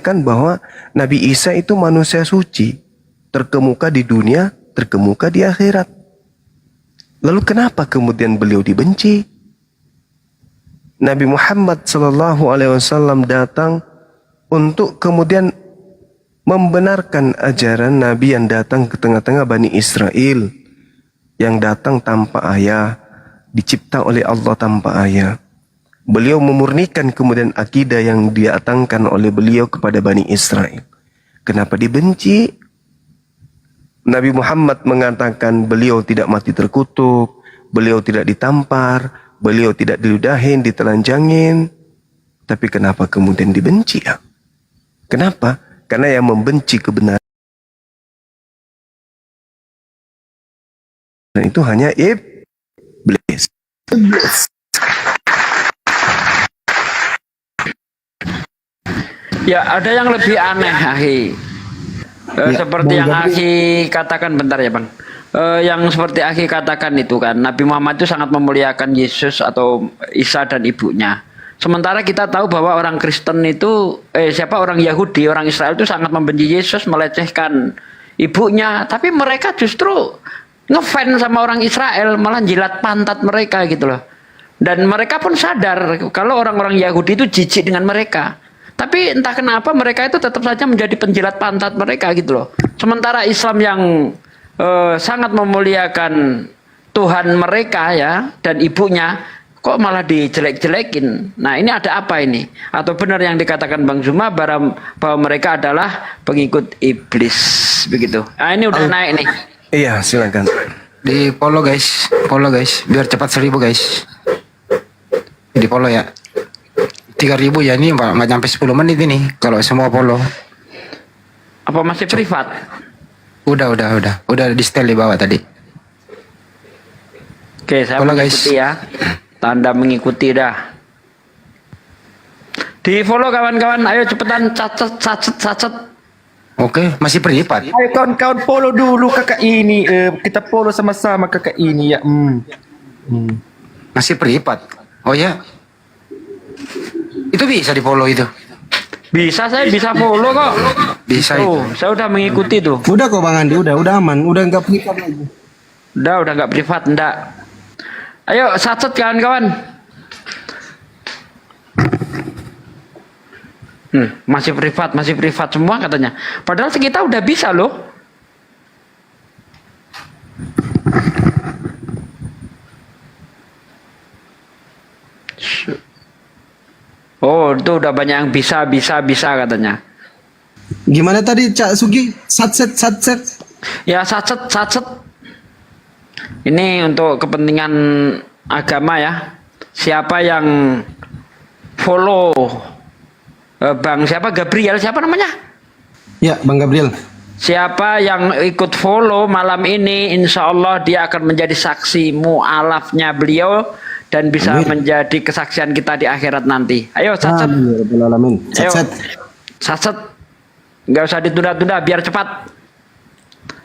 bahwa Nabi Isa itu manusia suci, terkemuka di dunia, terkemuka di akhirat. Lalu kenapa kemudian beliau dibenci? Nabi Muhammad SAW datang untuk kemudian membenarkan ajaran Nabi yang datang ke tengah-tengah Bani Israel, yang datang tanpa ayah, dicipta oleh Allah tanpa ayah. Beliau memurnikan kemudian akidah yang diatangkan oleh beliau kepada Bani Israel. Kenapa dibenci? Nabi Muhammad mengatakan beliau tidak mati terkutuk, beliau tidak ditampar, beliau tidak diludahin, ditelanjangin. Tapi kenapa kemudian dibenci ya? Kenapa? Karena yang membenci kebenaran itu hanya iblis. Ya, ada yang lebih aneh, Akhi. Seperti yang Akhi katakan, bentar ya Bang. Yang seperti Akhi katakan itu kan, Nabi Muhammad itu sangat memuliakan Yesus atau Isa dan ibunya. Sementara kita tahu bahwa orang Kristen itu, orang Yahudi, orang Israel itu sangat membenci Yesus, melecehkan ibunya. Tapi mereka justru ngefans sama orang Israel, malah jilat pantat mereka gitu loh. Dan mereka pun sadar kalau orang-orang Yahudi itu jijik dengan mereka. Tapi entah kenapa mereka itu tetap saja menjadi penjilat pantat mereka gitu loh. Sementara Islam yang sangat memuliakan Tuhan mereka ya dan ibunya kok malah dijelek-jelekin. Nah ini ada apa ini? Atau benar yang dikatakan Bang Zuma bahwa mereka adalah pengikut iblis begitu. Nah ini udah naik nih. Iya silakan. Di follow guys, biar cepat 1000 guys. Di follow ya. 3.000 ya, ini nggak nyampe 10 menit ini kalau semua follow. Apa masih privat? Udah di setel di bawah tadi. Oke, saya follow, mengikuti guys. Ya. Tanda mengikuti dah. Di follow kawan-kawan, ayo cepetan cacat. Oke, masih privat. Ayo kawan-kawan follow dulu kakak ini. Kita follow sama-sama kakak ini ya. Masih privat. Oh ya. Itu bisa di follow itu. Bisa, saya bisa follow kok. Bisa tuh, itu. saya udah mengikuti tuh. Udah kok Bang Andi, udah aman, udah nggak privat lagi. Udah nggak privat, enggak. Ayo sacet kawan-kawan. Masih privat semua katanya. Padahal kita udah bisa loh. Oh, itu udah banyak yang bisa katanya. Gimana tadi Cak Sugi? Satset. Ya, sacet. Ini untuk kepentingan agama ya. Siapa yang follow Bang siapa? Gabriel, siapa namanya? Ya, Bang Gabriel. Siapa yang ikut follow malam ini, insya Allah dia akan menjadi saksi mu'alafnya beliau dan bisa menjadi kesaksian kita di akhirat nanti. Ayo, sacet. Amin. Sacet. Nggak usah ditunda-tunda, biar cepat.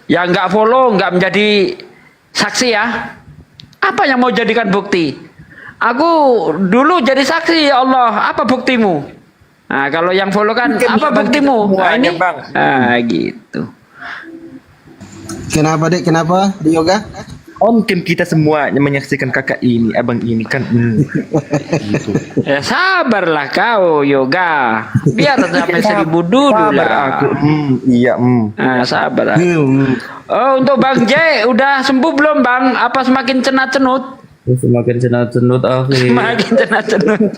Yang nggak follow nggak menjadi saksi ya. Apa yang mau jadikan bukti? Aku dulu jadi saksi ya Allah. Apa buktimu? Nah kalau yang follow kan apa buktimu? Nah, ini Bang. Nah gitu. Kenapa Dek? Kenapa di yoga? Mungkin kita semua yang menyaksikan kakak ini, abang ini kan. Gitu. Ya sabarlah kau yoga. Biar sampai 1000 dulu lah. Aku. Iya. Nah, sabar. Oh untuk Bang J udah sembuh belum Bang? Apa semakin cenat-cenut? Semakin cenat-cenut Akhi. Semakin cenat-cenut.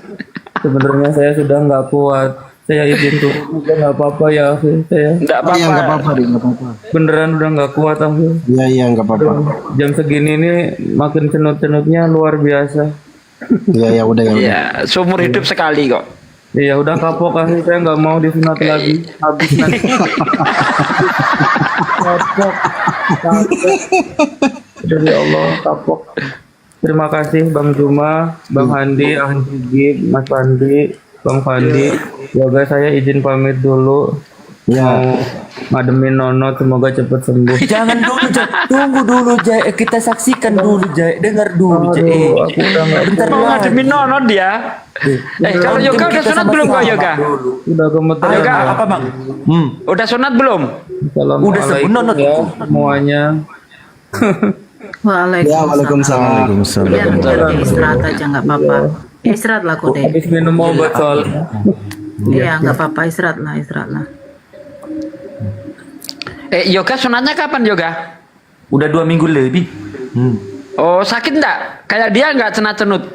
Sebenarnya saya sudah nggak kuat. Saya izin turun juga nggak apa-apa ya Akhi. Saya nggak apa-apa. Iya nggak apa-apa deh, nggak apa-apa. beneran udah nggak kuat Akhi. Iya nggak apa-apa. Jam segini nih makin cenut-cenutnya luar biasa. Iya udah ya. Ya seumur hidup sekali kok. Iya udah kapok Akhi. Saya nggak mau disunat lagi. Habis nanti. Kapok. Jadi Allah kapok. Terima kasih Bang Zuma, Bang Handi, Ahli Gib, Mas Pandi, Bang Fandi. Yoga saya izin pamit dulu. Mau ngademin Nono semoga cepat sembuh. Jangan dulu, Jai. Tunggu dulu, Jai. Kita saksikan dulu, Jai. Dengar dulu, Jai. Aduh, aku udah nggak Bentar Mau lagi. ngademin Nono dia. Kalau Yoga udah sunat belum kok Yoga? udah gemeter. Yoga. Apa, Bang? Udah sunat belum? Udah sebulan, Not. ya semuanya. Ya, waalaikumsalam. Biar istirahat aja nggak apa-apa. Istirahat lah kok deh. Habis minum obat soalnya. Iya nggak apa-apa, istirahat lah. Yoga sunatnya kapan Yoga? Udah 2 minggu lebih. Oh sakit enggak? Kayak dia enggak cenat-cenut?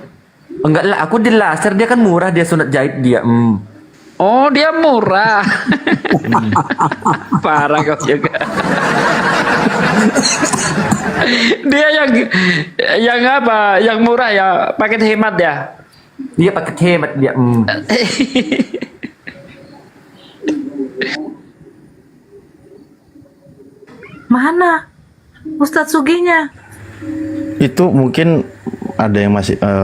Enggak lah, aku di laser. Dia kan murah, dia sunat jahit dia. Oh dia murah. Parah kau Yoga. Dia yang apa? Yang murah ya, paket hemat ya. Dia pakai hemat dia. Mana Ustadz Suginya? Itu mungkin ada yang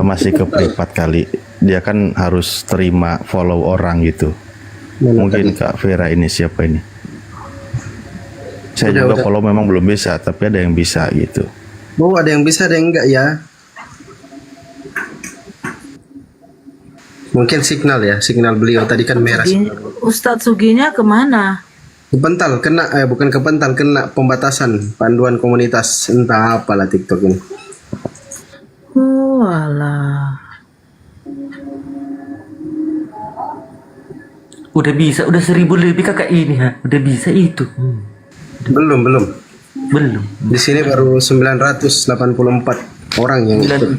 masih ke privat kali. Dia kan harus terima follow orang gitu. Mungkin Kak Vera ini siapa ini? Saya juga follow memang belum bisa, tapi ada yang bisa gitu. Oh, ada yang bisa, ada yang enggak ya. Mungkin signal ya, signal beliau tadi kan merah. Ustadz Suginya kemana? Kepental, bukan kepental, kena pembatasan panduan komunitas, entah apalah TikTok ini. Oh alah. Udah bisa, udah 1000 lebih kakak ini, ha. Udah bisa itu. Belum. Belum. Di sini baru 984 orang yang ikut.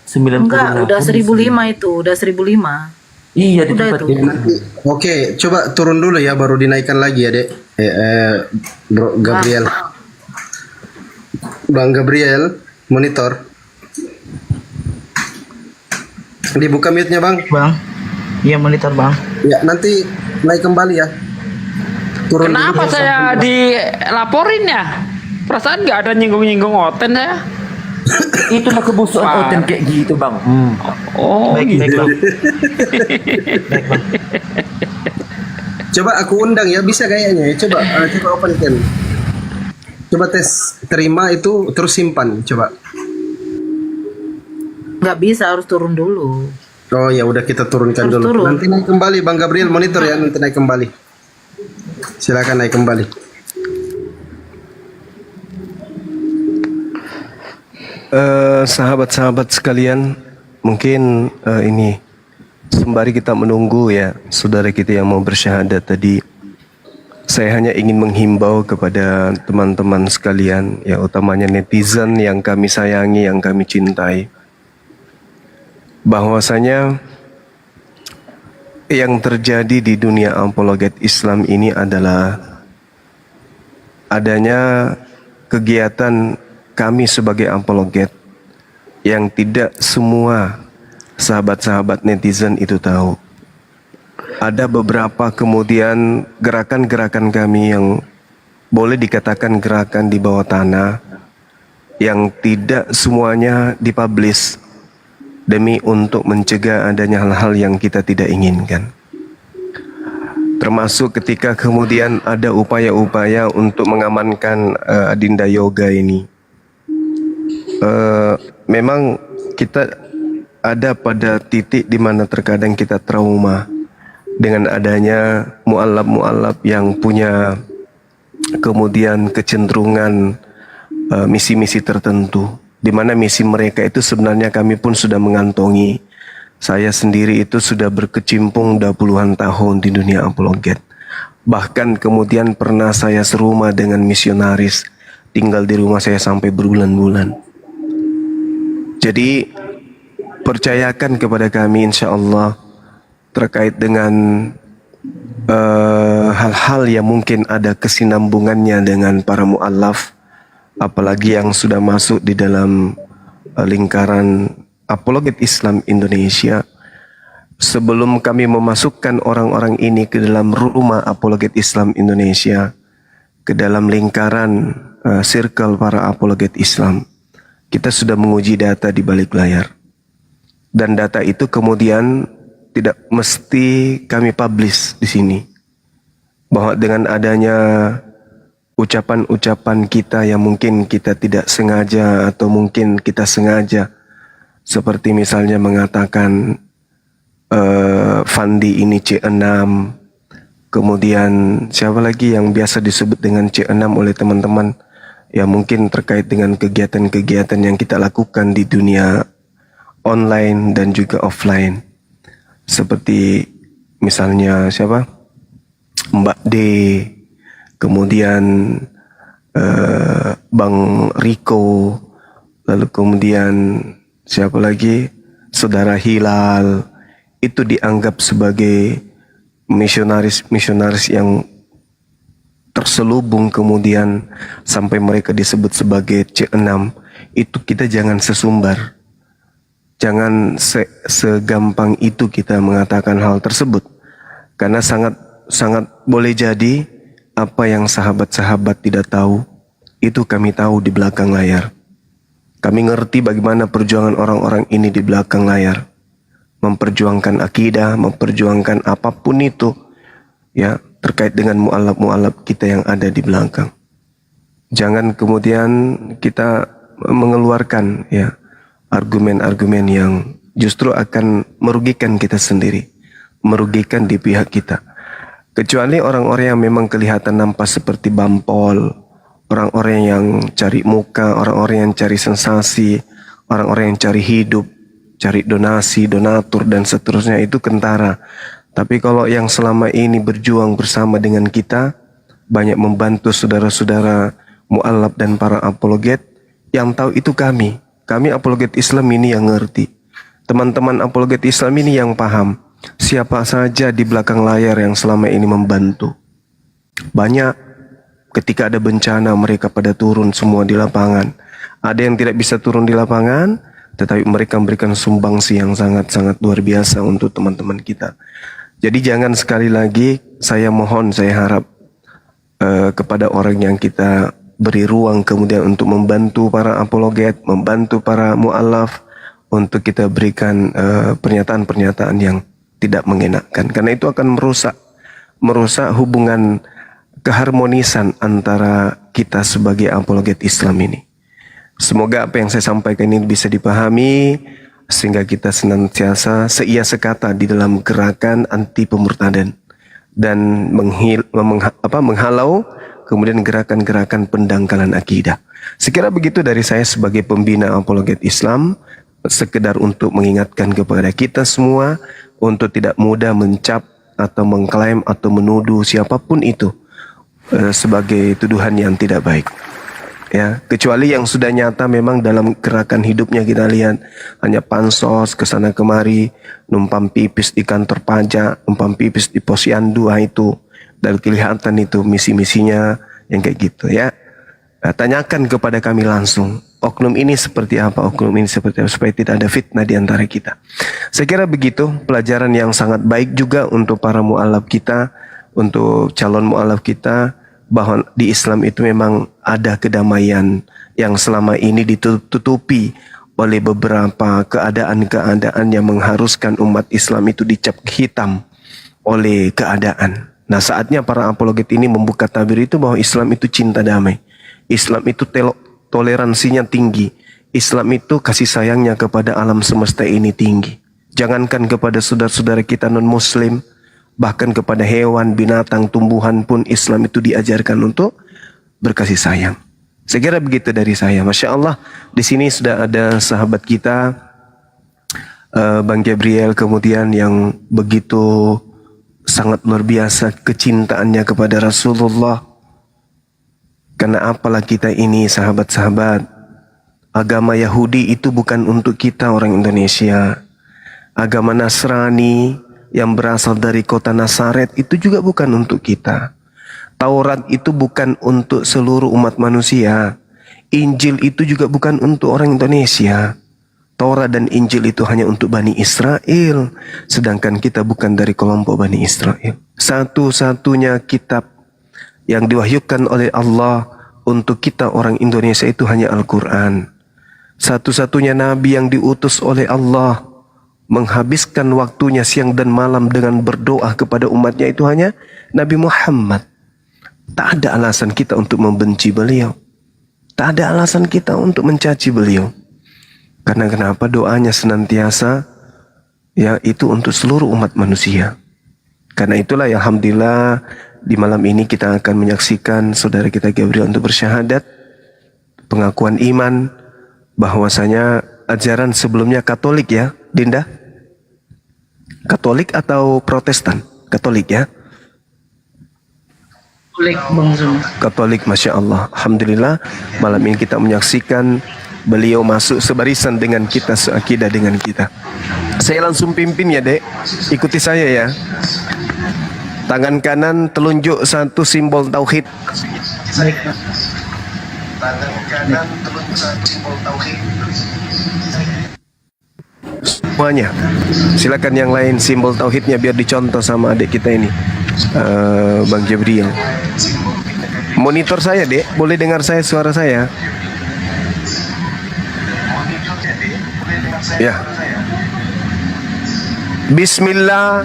990. Enggak, udah 1.005 itu, udah 1.005. Iya, di Udah tempat itu. ini. Oke, coba turun dulu ya, baru dinaikkan lagi ya, Dek. Bro Gabriel. Bang Gabriel, monitor. Dibuka mute-nya, Bang. Bang, iya monitor bang. Ya, nanti naik kembali ya. Turun Kenapa dulu. saya dilaporin ya? Perasaan nggak ada nyinggung-nyinggung Oten saya. Itulah kebusukan Oten kayak gitu, Bang. Oh Baik, gitu. baik bang. Coba aku undang ya, bisa kayaknya ya. Coba open cam. Coba tes terima itu terus simpan, coba. Nggak bisa, harus turun dulu. Oh ya udah, kita turunkan Harus dulu. turun. Nanti naik kembali, Bang Gabriel monitor ya, nanti naik kembali. Silakan naik kembali. Sahabat-sahabat sekalian, mungkin ini sembari kita menunggu ya saudara kita yang mau bersyahadat tadi, saya hanya ingin menghimbau kepada teman-teman sekalian, ya utamanya netizen yang kami sayangi, yang kami cintai, bahwasanya yang terjadi di dunia apologet Islam ini adalah adanya kegiatan kami sebagai apologet yang tidak semua sahabat-sahabat netizen itu tahu. Ada beberapa kemudian gerakan-gerakan kami yang boleh dikatakan gerakan di bawah tanah yang tidak semuanya dipublish demi untuk mencegah adanya hal-hal yang kita tidak inginkan. Termasuk ketika kemudian ada upaya-upaya untuk mengamankan Adinda Yoga ini. Memang kita ada pada titik di mana terkadang kita trauma dengan adanya mu'alaf-mu'alaf yang punya kemudian kecenderungan misi-misi tertentu, di mana misi mereka itu sebenarnya kami pun sudah mengantongi. Saya sendiri itu sudah berkecimpung 20-an tahun di dunia apologet. Bahkan kemudian pernah saya serumah dengan misionaris, tinggal di rumah saya sampai berbulan-bulan. Jadi percayakan kepada kami insya Allah terkait dengan hal-hal yang mungkin ada kesinambungannya dengan para mu'alaf, apalagi yang sudah masuk di dalam lingkaran apologet Islam Indonesia. Sebelum kami memasukkan orang-orang ini ke dalam rumah apologet Islam Indonesia, ke dalam lingkaran circle para apologet Islam, kita sudah menguji data di balik layar. Dan data itu kemudian tidak mesti kami publish di sini. bahwa dengan adanya ucapan-ucapan kita yang mungkin kita tidak sengaja atau mungkin kita sengaja, seperti misalnya mengatakan Fandi ini C6, kemudian siapa lagi yang biasa disebut dengan C6 oleh teman-teman, ya mungkin terkait dengan kegiatan-kegiatan yang kita lakukan di dunia online dan juga offline, seperti misalnya siapa, Mbak D, kemudian Bang Riko, lalu kemudian siapa lagi, Saudara Hilal, itu dianggap sebagai misionaris yang terselubung, kemudian sampai mereka disebut sebagai C6. Itu kita jangan sesumbar, jangan segampang itu kita mengatakan hal tersebut, karena sangat boleh jadi apa yang sahabat-sahabat tidak tahu, itu kami tahu di belakang layar. Kami ngerti bagaimana perjuangan orang-orang ini di belakang layar, memperjuangkan akidah, memperjuangkan apapun itu, ya, terkait dengan mu'alaf-mu'alaf kita yang ada di belakang. Jangan kemudian kita mengeluarkan, ya, argumen-argumen yang justru akan merugikan kita sendiri, merugikan di pihak kita. Kecuali orang-orang yang memang kelihatan nampak seperti bampol, orang-orang yang cari muka, orang-orang yang cari sensasi, orang-orang yang cari hidup, cari donasi, donatur dan seterusnya, itu kentara. Tapi kalau yang selama ini berjuang bersama dengan kita, banyak membantu saudara-saudara mu'alaf dan para apologet, yang tahu itu kami apologet Islam ini yang ngerti. Teman-teman apologet Islam ini yang paham siapa saja di belakang layar yang selama ini membantu. Banyak, ketika ada bencana mereka pada turun semua di lapangan. Ada yang tidak bisa turun di lapangan, tetapi mereka memberikan sumbangsi yang sangat-sangat luar biasa untuk teman-teman kita. Jadi jangan, sekali lagi saya mohon, saya harap kepada orang yang kita beri ruang kemudian untuk membantu para apologet, membantu para mu'alaf, untuk kita berikan pernyataan-pernyataan yang tidak mengenakan, karena itu akan merusak hubungan keharmonisan antara kita sebagai apologet Islam ini. Semoga apa yang saya sampaikan ini bisa dipahami, sehingga kita senantiasa seia sekata di dalam gerakan anti pemurtadan dan menghalau kemudian gerakan-gerakan pendangkalan akidah. Sekira begitu dari saya sebagai pembina apologet Islam, sekedar untuk mengingatkan kepada kita semua untuk tidak mudah mencap atau mengklaim atau menuduh siapapun itu sebagai tuduhan yang tidak baik. Ya, kecuali yang sudah nyata memang dalam gerakan hidupnya kita lihat hanya pansos kesana kemari, numpang pipis di kantor pajak, numpang pipis di posyandu, itu dan kelihatan itu misi-misinya yang kayak gitu, ya. Nah, tanyakan kepada kami langsung, oknum ini seperti apa, oknum ini seperti apa, supaya tidak ada fitnah di antara kita. Saya kira begitu, pelajaran yang sangat baik juga untuk para mu'alaf kita, untuk calon mu'alaf kita, bahwa di Islam itu memang ada kedamaian yang selama ini ditutupi oleh beberapa keadaan-keadaan yang mengharuskan umat Islam itu dicap hitam oleh keadaan. Nah, saatnya para apologet ini membuka tabir itu bahwa Islam itu cinta damai, Islam itu toleransinya tinggi, Islam itu kasih sayangnya kepada alam semesta ini tinggi. Jangankan kepada saudara-saudara kita non-muslim, bahkan kepada hewan, binatang, tumbuhan pun Islam itu diajarkan untuk berkasih sayang. Saya kira begitu dari saya. Masya Allah, di sini sudah ada sahabat kita, Bang Gabriel, kemudian yang begitu sangat luar biasa kecintaannya kepada Rasulullah. Karena apalah kita ini sahabat-sahabat, agama Yahudi itu bukan untuk kita orang Indonesia. Agama Nasrani yang berasal dari kota Nazaret itu juga bukan untuk kita. Taurat itu bukan untuk seluruh umat manusia. Injil itu juga bukan untuk orang Indonesia. Taurat dan Injil itu hanya untuk Bani Israel. Sedangkan kita bukan dari kelompok Bani Israel. Satu-satunya kitab yang diwahyukan oleh Allah untuk kita orang Indonesia itu hanya Al-Quran. Satu-satunya nabi yang diutus oleh Allah menghabiskan waktunya siang dan malam dengan berdoa kepada umatnya itu hanya Nabi Muhammad. Tak ada alasan kita untuk membenci beliau. Tak ada alasan kita untuk mencaci beliau. Karena kenapa? Doanya senantiasa ya itu untuk seluruh umat manusia. Karena itulah ya alhamdulillah di malam ini kita akan menyaksikan saudara kita Gabriel untuk bersyahadat, pengakuan iman bahwasanya ajaran sebelumnya Katolik ya, Dinda? Katolik atau Protestan? Katolik ya? Klik Bang Zul. Katolik, Masya Allah. Alhamdulillah malam ini kita menyaksikan beliau masuk sebarisan dengan kita, seakidah dengan kita. Saya langsung pimpin ya dek, ikuti saya ya. Tangan kanan telunjuk satu simbol tauhid. Baik, Pak. Tangan kanan telunjuk satu simbol tauhid. Semuanya. Silakan yang lain simbol tauhidnya biar dicontoh sama adik kita ini, Bang Jabriel. Monitor saya dek, boleh dengar saya suara saya? Ya. Bismillah.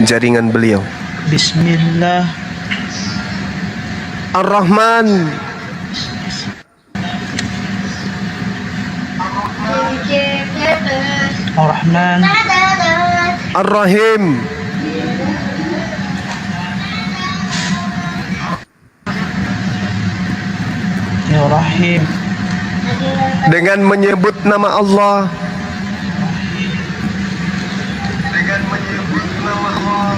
Jaringan beliau. Bismillah. Ar-Rahman. Ar-Rahman. Ar-Rahim. Ya Rahim. Dengan menyebut nama Allah. Dengan menyebut nama Allah.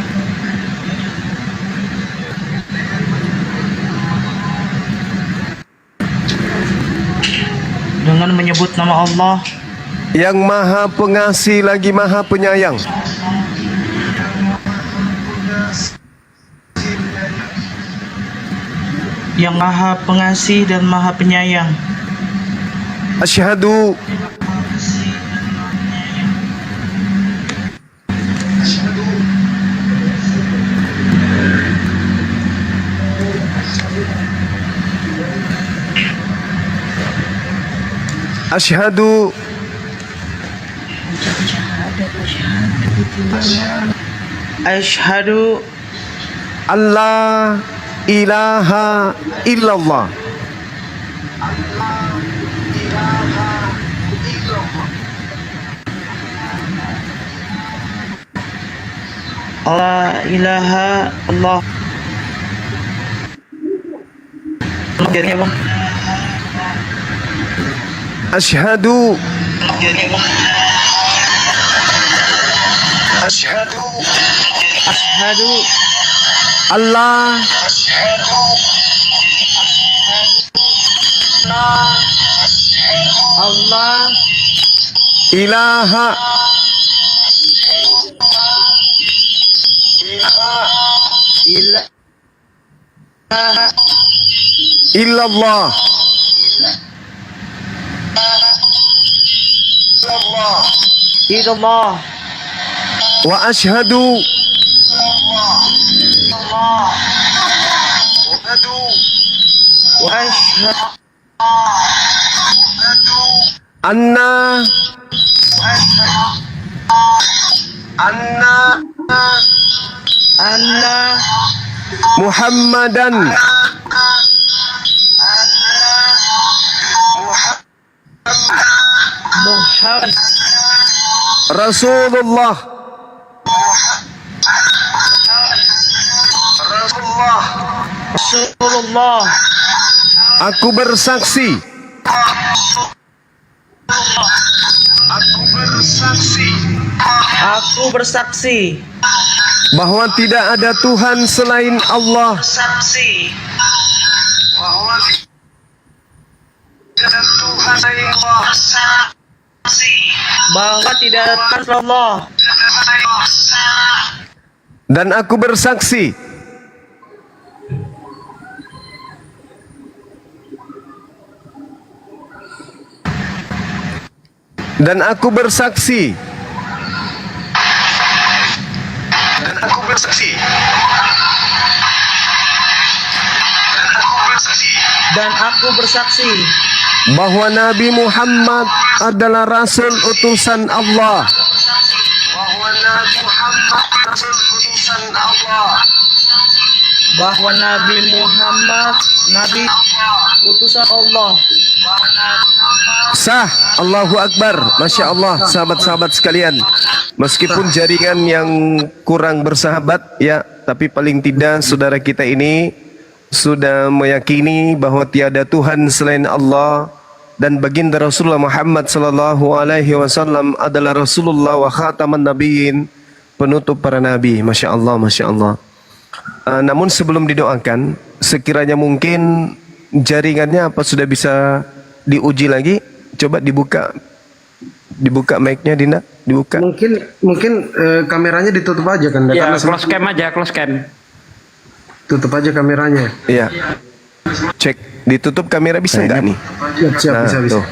Dengan menyebut nama Allah Yang maha pengasih lagi maha penyayang. yang maha pengasih dan maha penyayang. Asyhadu Asyhadu Asyhadu Allah ilaha illallah. La ilaha Allah. Jadi Bang. Asyhadu Asyhadu Asyhadu Allah Allah ilaha ilaha illallah. illallah Wa asyhadu wa asyhadu anna anna Muhammadan Muhammad Rasulullah. Rasulullah. Aku bersaksi Aku bersaksi bahwa tidak ada Tuhan selain Allah. bahwa tidak ada Tuhan selain Allah. Dan aku bersaksi Dan aku bersaksi Dan aku bersaksi bahwa Nabi Muhammad adalah Rasul utusan Allah. Bahwa Nabi Muhammad Rasul utusan Allah. bahwa Nabi Muhammad Nabi utusan Allah. Sah. Allahu Akbar. Masya Allah, sahabat-sahabat sekalian. Meskipun jaringan yang kurang bersahabat ya, tapi paling tidak saudara kita ini sudah meyakini bahwa tiada Tuhan selain Allah dan baginda Rasulullah Muhammad sallallahu alaihi wasallam adalah Rasulullah wa khataman nabiyyin, penutup para nabi. Masya Allah, Masya Allah. Namun sebelum didoakan, sekiranya mungkin jaringannya apa sudah bisa diuji lagi? Coba dibuka mic-nya, Dinda, dibuka. Mungkin kameranya ditutup aja kan? Ya, Karena close cam aja, close cam. tutup aja kameranya. Iya. Cek, ditutup kamera bisa nggak nih? Siap, Nah, bisa. tuh.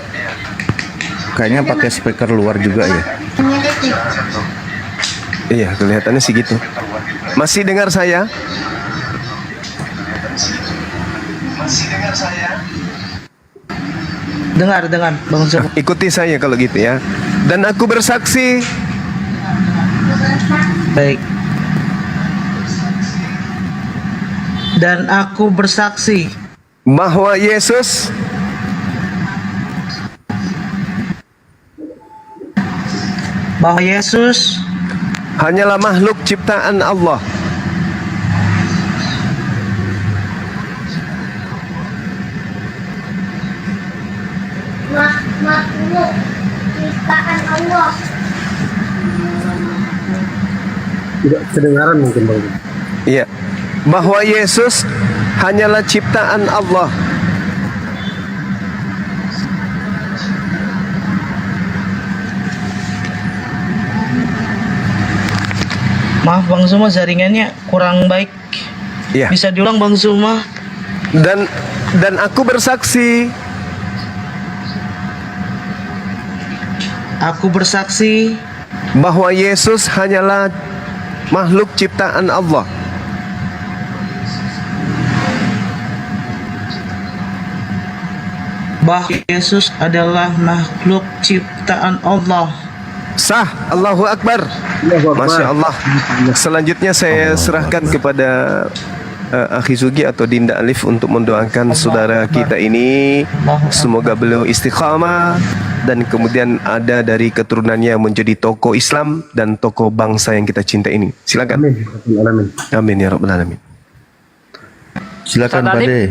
Kayaknya pakai speaker luar juga ya. Iya, kelihatannya sih gitu. Masih dengar saya? Dengar Bang Zul. Ikuti saya kalau gitu ya. Dan aku bersaksi Baik. Dan aku bersaksi bahwa Yesus hanyalah makhluk ciptaan Allah. Makhluk ciptaan Allah. Tidak kedengaran mungkin Bang. Iya. Bahwa Yesus hanyalah ciptaan Allah. Maaf Bang Zuma, jaringannya kurang baik. Iya. Bisa diulang Bang Zuma? Dan aku bersaksi bahwa Yesus hanyalah makhluk ciptaan Allah. Bahwa Yesus adalah makhluk ciptaan Allah. Sah. Allahu Akbar. Masya Allah. Selanjutnya saya serahkan kepada Akhi Sugi atau Dinda Alif untuk mendoakan saudara kita ini. Semoga beliau istiqamah dan kemudian ada dari keturunannya menjadi tokoh Islam dan tokoh bangsa yang kita cinta ini. Silakan. Amin. Amin ya rabbal alamin. Silakan Ustaz Pak Adib. De.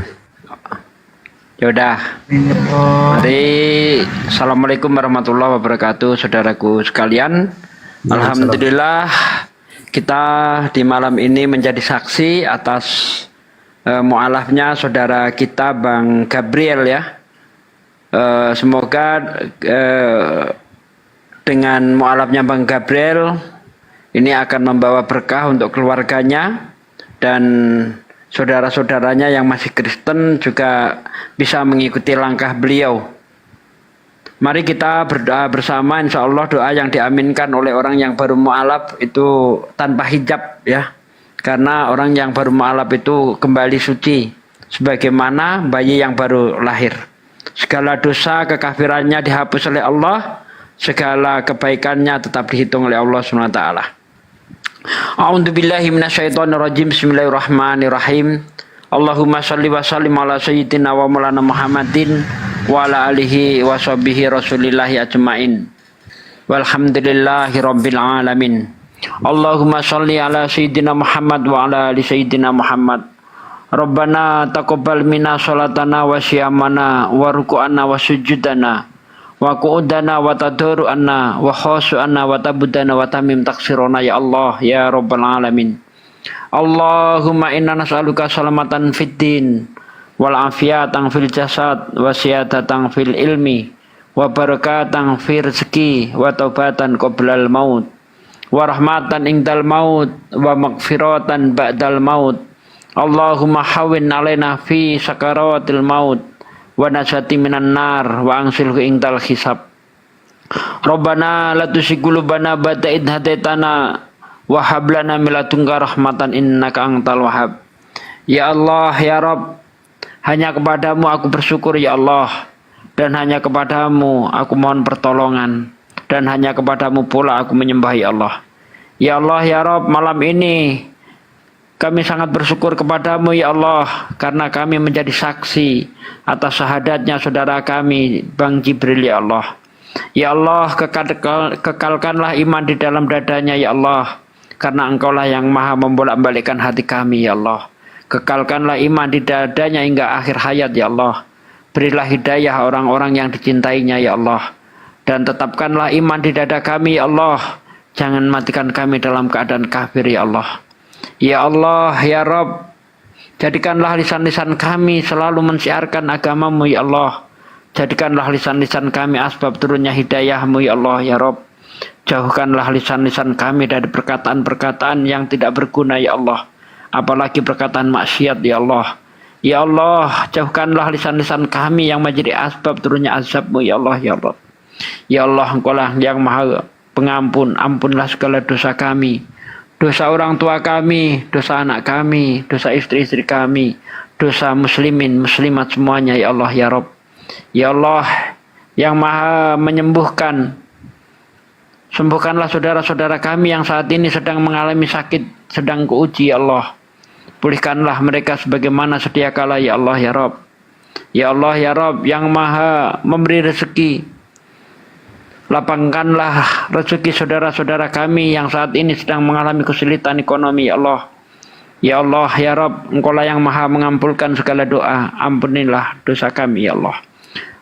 Yaudah. Mari, assalamualaikum warahmatullahi wabarakatuh, saudaraku sekalian. Alhamdulillah kita di malam ini menjadi saksi atas mu'alafnya saudara kita Bang Gabriel ya. Semoga dengan mu'alafnya Bang Gabriel ini akan membawa berkah untuk keluarganya dan saudara-saudaranya yang masih Kristen juga bisa mengikuti langkah beliau. Mari kita berdoa bersama, insya Allah doa yang diaminkan oleh orang yang baru mu'alaf itu tanpa hijab ya. Karena orang yang baru mu'alaf itu kembali suci sebagaimana bayi yang baru lahir. Segala dosa kekafirannya dihapus oleh Allah, segala kebaikannya tetap dihitung oleh Allah SWT. A'udzubillahi minasyaitonirrajim. Bismillahirrahmanirrahim. Allahumma shalli wa sallim ala sayyidina wa maulana Muhammadin wa ala alihi wa sahbihi rasulillahi ajmain. Walhamdulillahi rabbil alamin. Allahumma shalli ala sayyidina Muhammad wa ala ali sayyidina Muhammad. Rabbana taqabbal minna salatana wa siyamana wa ruku'ana wa sujudana wa qu'udana wa tadharu'ana wa khasu'ana wa tabudana wa tamim taksirona ya Allah ya Rabbal alamin. Allahumma inna nas'aluka salamatan fid din wal afiyatan fil jasad wa siyadatan fil ilmi wa barakatan fil rizki wa taubatan qoblal maut wa rahmatan indal maut wa maghfiratan ba'dal maut. Allahumma hawin alaina fi sakaratil maut wa nasati minan nar wa angsilhu indal hisab. Rabbana la tuzigh qulubana ba'da idh hadaitana wa hab lana min ladunka rahmatan innaka antal wahhab. Ya Allah ya Rabb, hanya kepadamu aku bersyukur ya Allah. dan hanya kepadamu aku mohon pertolongan, dan hanya kepadamu pula aku menyembah ya Allah. Ya Allah ya Rabb, malam ini kami sangat bersyukur kepadamu ya Allah, karena kami menjadi saksi atas syahadatnya saudara kami Bang Jibril ya Allah. Ya Allah, kekalkanlah iman di dalam dadanya ya Allah, karena engkaulah yang maha membolak-balikkan hati kami ya Allah. Kekalkanlah iman di dadanya hingga akhir hayat ya Allah. Berilah hidayah orang-orang yang dicintainya ya Allah, dan tetapkanlah iman di dada kami ya Allah. Jangan matikan kami dalam keadaan kafir ya Allah. Ya Allah ya Rabb, jadikanlah lisan-lisan kami selalu mensiarkan agamamu ya Allah. Jadikanlah lisan-lisan kami asbab turunnya hidayahmu ya Allah ya Rabb. Jauhkanlah lisan-lisan kami dari perkataan-perkataan yang tidak berguna ya Allah, apalagi perkataan maksiat ya Allah. Ya Allah, jauhkanlah lisan-lisan kami yang menjadi asbab turunnya azabmu ya Allah ya Rabb. Ya Allah, engkaulah yang maha pengampun, ampunlah segala dosa kami, dosa orang tua kami, dosa anak kami, dosa istri-istri kami, dosa muslimin, muslimat semuanya ya Allah ya Rabb. Ya Allah yang maha menyembuhkan, sembuhkanlah saudara-saudara kami yang saat ini sedang mengalami sakit, sedang keuji ya Allah. Pulihkanlah mereka sebagaimana sedia kala ya Allah ya Rabb. Ya Allah ya Rabb yang maha memberi rezeki, lapangkanlah rezeki saudara-saudara kami yang saat ini sedang mengalami kesulitan ekonomi ya Allah. Ya Allah ya Rabb, engkaulah yang maha mengampulkan segala doa, ampunilah dosa kami ya Allah.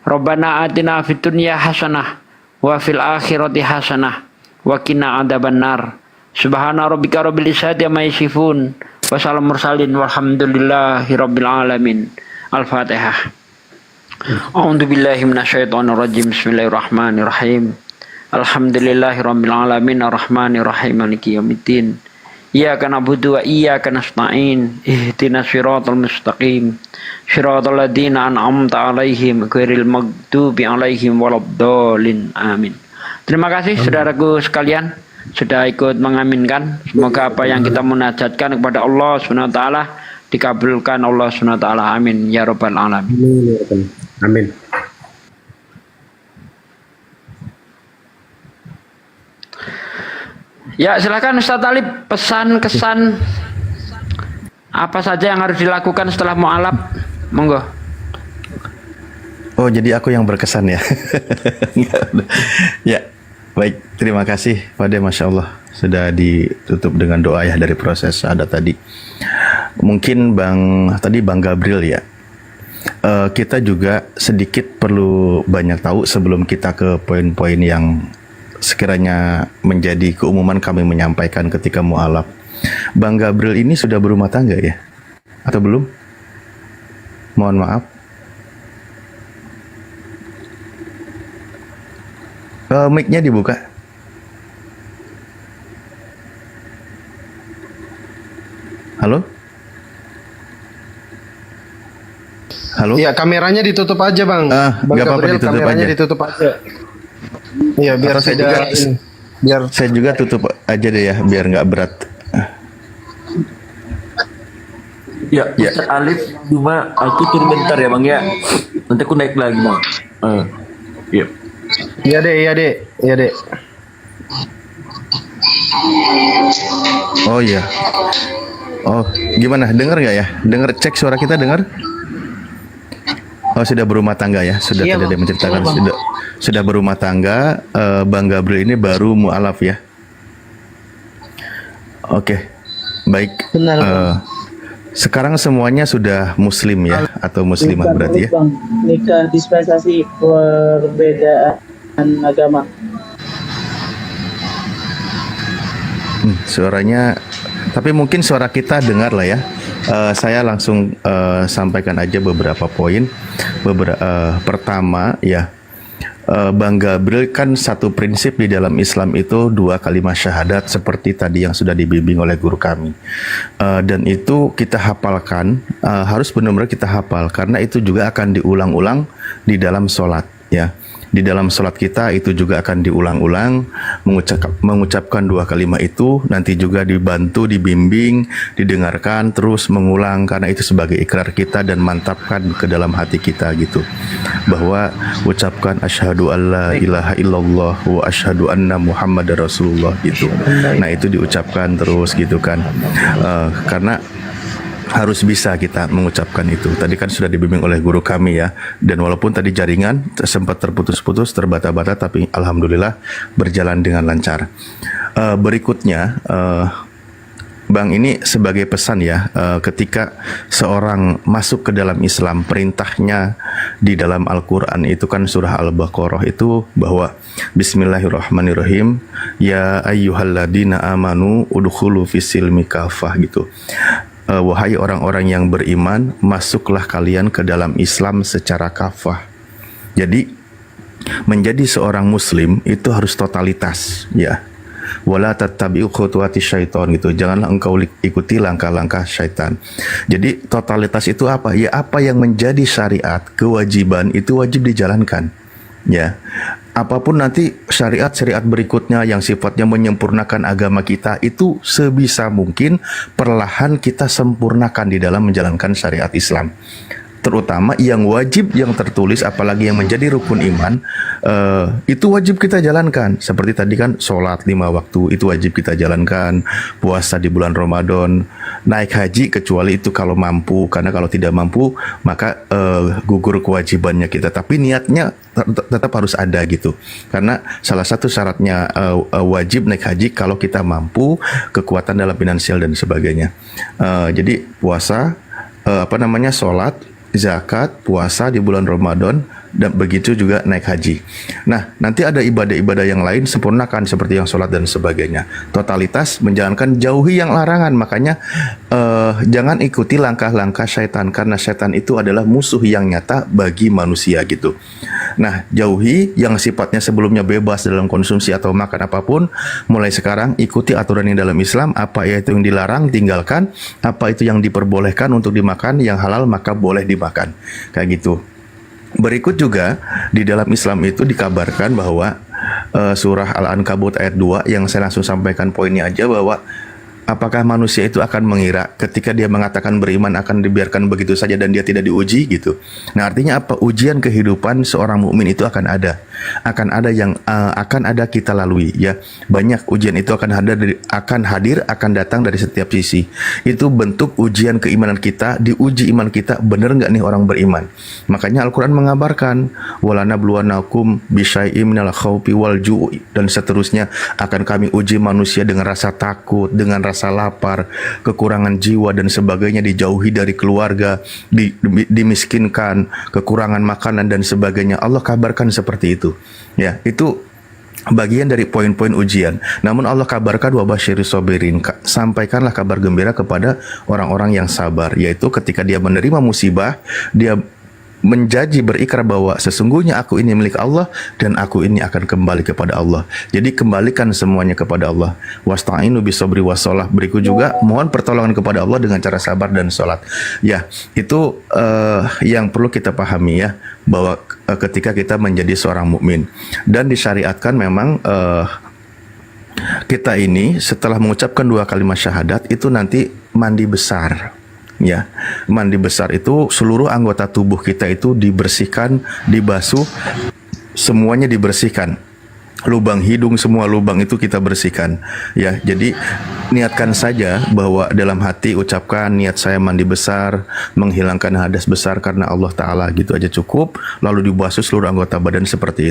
Rabbana atina fid dunya hasanah wa fil akhirati hasanah wa qina adzabannar. Subhana rabbika rabbil izzati amma yasifun wa salamun mursalin walhamdulillahi rabbil alamin. Al-Fatihah. A'udzu billahi minasyaitonir rajim. Bismillahirrahmanirrahim. Alhamdulillahi rabbil alamin arrahmanir rahim maliki yaumiddin. Iyyaka na'budu wa iyyaka nasta'in. Ihdinas siratal mustaqim. Siratal ladzina an'amta 'alaihim ghairil maghdubi 'alaihim waladdallin. Amin. Terima kasih saudaraku sekalian sudah ikut mengaminkan. Semoga apa yang kita munajatkan kepada Allah Subhanahu wa taala dikabulkan Allah Subhanahu wa taala. Amin ya rabbal alamin. Amin. Ya silakan Ustaz Talib, pesan kesan apa saja yang harus dilakukan setelah mu'alaf, monggo. Oh, jadi aku yang berkesan ya. Ya, baik, terima kasih pada Masya Allah sudah ditutup dengan doa ya dari proses ada tadi. Mungkin Bang Gabriel ya, kita juga sedikit perlu banyak tahu sebelum kita ke poin-poin yang sekiranya menjadi keumuman kami menyampaikan ketika mu'alaf. Bang Gabriel ini sudah berumah tangga ya? Atau belum? Mohon maaf. Mic-nya dibuka. Halo? Halo? Iya, kameranya ditutup aja, Bang. Bang gak apa-apa, Gabriel, ditutup kameranya aja. ditutup aja. Iya, biar Atau saya juga tutup aja deh ya, biar nggak berat. Ya, Ustaz Alif, cuma aku turun bentar ya Bang ya. Nanti aku naik lagi Bang. Iya. Iya, Dek. Oh iya. Oh, gimana? Dengar nggak ya? Dengar, cek suara kita, dengar? Oh, sudah berumah tangga ya? Sudah Iya, tadi ada Bang. menceritakan Iya, Bang. sudah berumah tangga. Bang Gabriel ini baru mu'alaf ya? Oke, baik. Benar, Sekarang semuanya sudah muslim ya? Atau muslimah berarti ya? Bang, nikah dispensasi perbedaan agama. Suaranya, tapi mungkin suara kita dengar lah ya. Saya langsung sampaikan aja beberapa poin. Pertama ya, Bang Gabriel kan satu prinsip di dalam Islam itu 2 kalimat syahadat seperti tadi yang sudah dibimbing oleh guru kami. Dan itu kita hafalkan, harus benar-benar kita hafal karena itu juga akan diulang-ulang di dalam sholat ya. Di dalam sholat kita itu juga akan diulang-ulang mengucapkan dua kalimat itu, nanti juga dibantu, dibimbing, didengarkan, terus mengulang karena itu sebagai ikrar kita dan mantapkan ke dalam hati kita gitu. Bahwa ucapkan asyhadu alla ilaha illallah wa asyhadu anna muhammadar rasulullah gitu. Nah, itu diucapkan terus gitu kan. Karena harus bisa kita mengucapkan itu. Tadi kan sudah dibimbing oleh guru kami ya. Dan walaupun tadi jaringan sempat terputus-putus, terbata-bata, tapi alhamdulillah berjalan dengan lancar. Berikutnya, Bang, ini sebagai pesan ya, ketika seorang masuk ke dalam Islam, perintahnya di dalam Al-Quran itu kan surah Al-Baqarah itu bahwa Bismillahirrahmanirrahim, ya ayyuhalladzina amanu udkhulu fisilmi kafah gitu. Wahai orang-orang yang beriman, masuklah kalian ke dalam Islam secara kafah. Jadi menjadi seorang muslim itu harus totalitas ya. Wala tattabi'u khutuwati syaitan gitu. Janganlah engkau ikuti langkah-langkah syaitan. Jadi totalitas itu apa? Ya apa yang menjadi syariat, kewajiban itu wajib dijalankan. Ya. Apapun nanti syariat-syariat berikutnya yang sifatnya menyempurnakan agama kita itu sebisa mungkin perlahan kita sempurnakan di dalam menjalankan syariat Islam. Terutama yang wajib, yang tertulis, apalagi yang menjadi rukun iman, itu wajib kita jalankan. Seperti tadi kan sholat 5 waktu itu wajib kita jalankan, puasa di bulan Ramadan, naik haji kecuali itu kalau mampu, karena kalau tidak mampu maka gugur kewajibannya kita. Tapi niatnya tetap harus ada gitu. Karena salah satu syaratnya wajib naik haji kalau kita mampu, kekuatan dalam finansial dan sebagainya. Jadi puasa, sholat, zakat, puasa di bulan Ramadan, dan begitu juga naik haji. Nah, nanti ada ibadah-ibadah yang lain sempurnakan seperti yang sholat dan sebagainya. Totalitas menjalankan, jauhi yang larangan. Makanya jangan ikuti langkah-langkah syaitan, karena syaitan itu adalah musuh yang nyata bagi manusia gitu. Nah, jauhi yang sifatnya sebelumnya bebas dalam konsumsi atau makan apapun. Mulai sekarang ikuti aturan yang dalam Islam. Apa itu yang dilarang, tinggalkan. Apa itu yang diperbolehkan untuk dimakan, yang halal maka boleh dimakan. Kayak gitu. Berikut juga di dalam Islam itu dikabarkan bahwa surah Al-Ankabut ayat 2 yang saya langsung sampaikan poinnya aja, bahwa apakah manusia itu akan mengira ketika dia mengatakan beriman akan dibiarkan begitu saja dan dia tidak diuji gitu. Nah, artinya apa? Ujian kehidupan seorang mukmin itu akan ada yang akan ada kita lalui ya. Banyak ujian itu akan hadir, akan datang dari setiap sisi. Itu bentuk ujian keimanan kita, diuji iman kita, benar nggak nih orang beriman. Makanya Al-Quran mengabarkan walanabluwanakum bisyai'im minal khaufi wal ju'i, dan seterusnya akan kami uji manusia dengan rasa takut, dengan rasa lapar, kekurangan jiwa dan sebagainya, dijauhi dari keluarga, dimiskinkan, kekurangan makanan dan sebagainya. Allah kabarkan seperti itu. Ya, itu bagian dari poin-poin ujian. Namun Allah kabarkan wa basyiris sabirin, sampaikanlah kabar gembira kepada orang-orang yang sabar, yaitu ketika dia menerima musibah, dia menjanji, berikrar bahwa sesungguhnya aku ini milik Allah dan aku ini akan kembali kepada Allah. Jadi kembalikan semuanya kepada Allah. Wasta'inu bisabri wassalah. Berikut juga mohon pertolongan kepada Allah dengan cara sabar dan sholat. Ya, itu yang perlu kita pahami ya, bahwa ketika kita menjadi seorang mukmin dan disyariatkan memang kita ini setelah mengucapkan 2 kalimat syahadat itu nanti mandi besar. Ya, mandi besar itu seluruh anggota tubuh kita itu dibersihkan, dibasuh, semuanya dibersihkan. Lubang hidung, semua lubang itu kita bersihkan. Ya, jadi niatkan saja bahwa dalam hati ucapkan niat saya mandi besar, menghilangkan hadas besar karena Allah Ta'ala, gitu aja cukup. Lalu dibasuh seluruh anggota badan seperti itu.